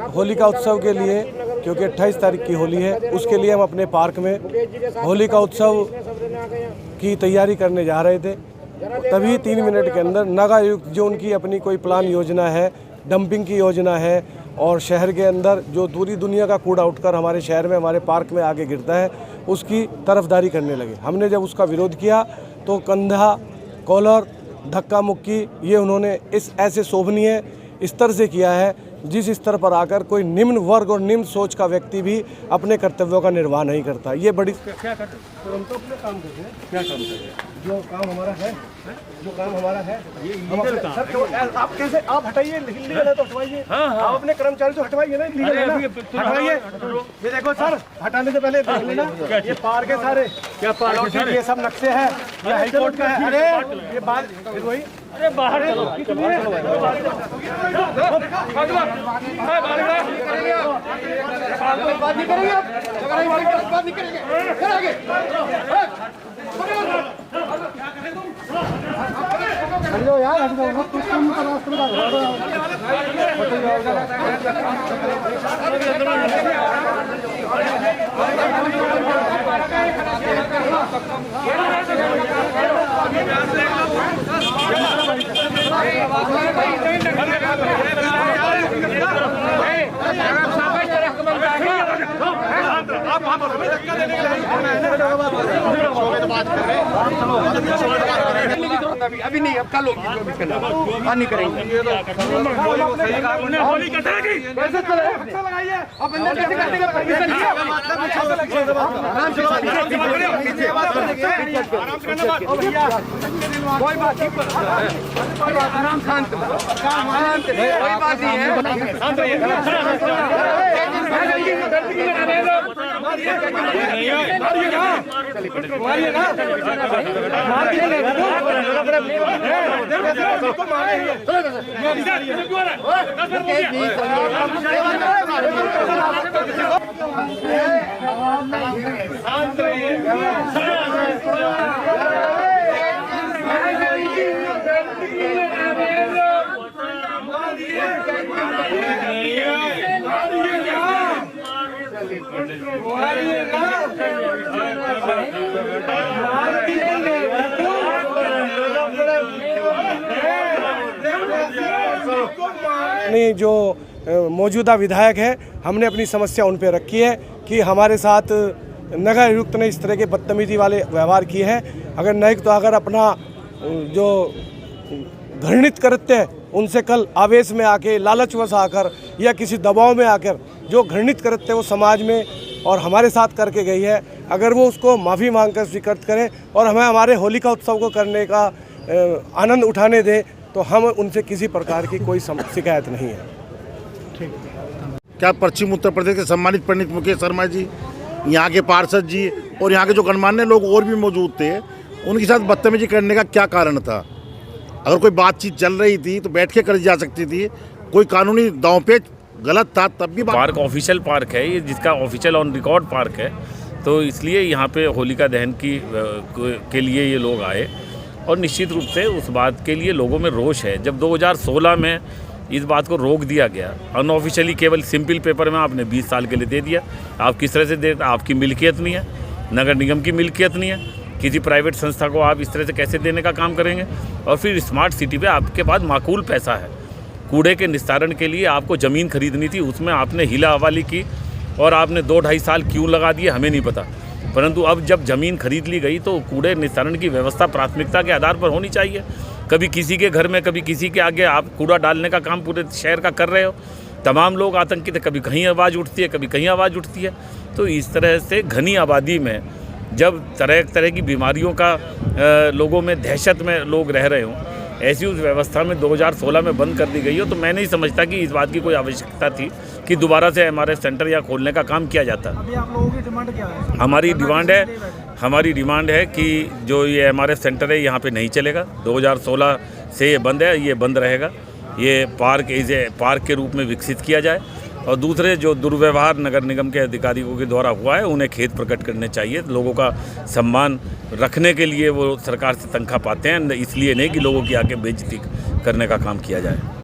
होलिका उत्सव के लिए, क्योंकि 28 तारीख की होली है, उसके लिए हम अपने पार्क में होलिका उत्सव की तैयारी करने जा रहे थे। तभी 3 मिनट के अंदर नगर आयुक्त, जो उनकी अपनी कोई प्लान योजना है, डंपिंग की योजना है, और शहर के अंदर जो पूरी दुनिया का कूड़ा उठकर हमारे शहर में, हमारे पार्क में आके गिरता है, उसकी तरफदारी करने लगे। हमने जब उसका विरोध किया तो कंधा, कॉलर, धक्का मुक्की ये उन्होंने इस ऐसे शोभनीय स्तर से किया है जिस स्तर पर आकर कोई निम्न वर्ग और निम्न सोच का व्यक्ति भी अपने कर्तव्यों का निर्वाह नहीं करता। ये बड़ी क्या करते हैं, हम तो अपने काम करते हैं। क्या काम करते हैं? जो काम हमारा है, ये लीगल काम है। आप कैसे, आप हटाइए, लीगल है तो हटवाइए। आप अपने कर्मचारी तो हटवाइए ना, लीगल है ना, हटवाइए। ये देखो सर, हटाने से पहले देख लेना, ये पार्क है सारे, क्या पार्क है सारे, ये सब नक्शे हैं, ये हाई कोर्ट का है। अरे ये बात वही, अरे बाहर चलो, बात नहीं करेंगे आप, बात नहीं करेंगे, हटो यार, हटो, कुछ काम का रास्ता अभी नहीं, अब कल होगी, नहीं करेंगे। होली कैसे लगाइए, अब अंदर कैसे करने का परमिशन कोई बात नहीं, आराम शांत, कोई बात नहीं है, शांत नहीं, जो मौजूदा विधायक है, हमने अपनी समस्या उन पर रखी है कि हमारे साथ नगर आयुक्त ने इस तरह के बदतमीजी वाले व्यवहार किए हैं। अगर नहीं तो अगर अपना जो घृणित कृत्य है उनसे कल आवेश में आके, लालचवश आकर या किसी दबाव में आकर जो घृणित कृत्य वो समाज में और हमारे साथ करके गई है, अगर वो उसको माफ़ी मांगकर स्वीकृत करें और हमें हमारे होलिका उत्सव को करने का आनंद उठाने दें, तो हम उनसे किसी प्रकार की कोई शिकायत नहीं है। ठीक। क्या पश्चिम उत्तर प्रदेश के सम्मानित पंडित मुकेश शर्मा जी, यहाँ के पार्षद जी और यहाँ के जो गणमान्य लोग और भी मौजूद थे, उनके साथ बदतमीजी करने का क्या कारण था? अगर कोई बातचीत चल रही थी तो बैठ के करी जा सकती थी, कोई कानूनी दांवपेच गलत था तब भी। पार्क ऑफिशियल पार्क है ये, जिसका ऑफिशियल ऑन रिकॉर्ड पार्क है, तो इसलिए यहाँ पे होलिका दहन के लिए ये लोग आए और निश्चित रूप से उस बात के लिए लोगों में रोष है। जब 2016 में इस बात को रोक दिया गया, अनऑफिशियली केवल सिंपल पेपर में आपने 20 साल के लिए दे दिया। आप किस तरह से देते? आपकी मिल्कियत नहीं है, नगर निगम की मिल्कियत नहीं है, किसी प्राइवेट संस्था को आप इस तरह से कैसे देने का काम करेंगे? और फिर स्मार्ट सिटी पे आपके पास माकूल पैसा है, कूड़े के निस्तारण के लिए आपको ज़मीन खरीदनी थी, उसमें आपने हीला हवाली की और आपने 2-2.5 साल क्यों लगा दिए हमें नहीं पता। परंतु अब जब ज़मीन खरीद ली गई तो कूड़े निस्तारण की व्यवस्था प्राथमिकता के आधार पर होनी चाहिए। कभी किसी के घर में, कभी किसी के आगे आप कूड़ा डालने का काम पूरे शहर का कर रहे हो। तमाम लोग आतंकित है, कभी कहीं आवाज़ उठती है, कभी कहीं आवाज़ उठती है। तो इस तरह से घनी आबादी में जब तरह तरह की बीमारियों का लोगों में दहशत में लोग रह रहे हों, ऐसी उस व्यवस्था में 2016 में बंद कर दी गई हो, तो मैं नहीं समझता कि इस बात की कोई आवश्यकता थी कि दोबारा से MRF सेंटर या खोलने का काम किया जाता। अभी आप लोगों की डिमांड क्या है? हमारी डिमांड है कि जो ये MRF सेंटर है यहाँ पे नहीं चलेगा। 2016 से ये बंद है, ये बंद रहेगा। ये पार्क के रूप में विकसित किया जाए। और दूसरे जो दुर्व्यवहार नगर निगम के अधिकारियों के द्वारा हुआ है, उन्हें खेद प्रकट करने चाहिए। लोगों का सम्मान रखने के लिए वो सरकार से तनख्वाह पाते हैं, इसलिए नहीं कि लोगों की आके बेइज्जती करने का काम किया जाए।